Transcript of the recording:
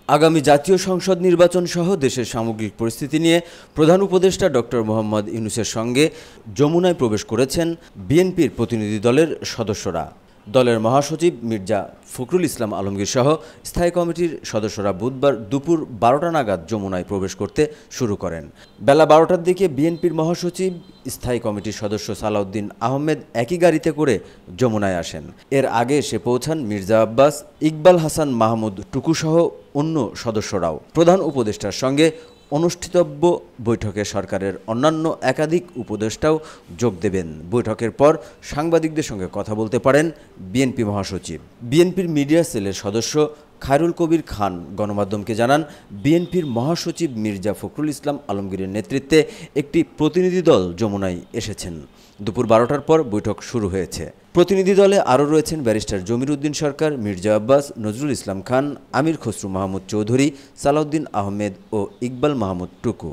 আগামী জাতীয় সংসদ নির্বাচন সহ দেশের সামগ্রিক পরিস্থিতি নিয়ে প্রধান উপদেষ্টা ডক্টর মোহাম্মদ ইউনূসের সঙ্গে যমুনায় প্রবেশ করেছেন বিএনপির প্রতিনিধি দলের সদস্যরা। দলের মহাসচিব মির্জা ফখরুল ইসলাম আলমগীর সহ স্থায়ী কমিটির সদস্যরা বুধবার দুপুর ১২টা নাগাদ যমুনায় প্রবেশ করতে শুরু করেন। বেলা ১২টার দিকে বিএনপির মহাসচিব স্থায়ী কমিটির সদস্য সালাউদ্দিন আহমেদ একই গাড়িতে করে যমুনায় আসেন। এর আগে এসে পৌঁছান মির্জা আব্বাস, ইকবাল হাসান মাহমুদ টুকুসহ অন্য সদস্যরাও। প্রধান উপদেষ্টার সঙ্গে অনুষ্ঠিতব্য বৈঠকে সরকারের অন্যান্য একাধিক উপদেষ্টাও যোগ দেবেন। বৈঠকের পর সাংবাদিকদের সঙ্গে কথা বলতে পারেন বিএনপি মহাসচিব। বিএনপির মিডিয়া সেলের সদস্য খায়রুল কবির খান গণমাধ্যমকে জানান, বিএনপির মহাসচিব মির্জা ফখরুল ইসলাম আলমগীরের নেতৃত্বে একটি প্রতিনিধি দল যমুনায় এসেছেন। দুপুর ১২টার পর বৈঠক শুরু হয়েছে। প্রতিনিধি দলে আরও রয়েছেন ব্যারিস্টার জমির উদ্দিন সরকার, মির্জা আব্বাস, নজরুল ইসলাম খান, আমির খসরু মাহমুদ চৌধুরী, সালাউদ্দিন আহমেদ ও ইকবাল মাহমুদ টুকু।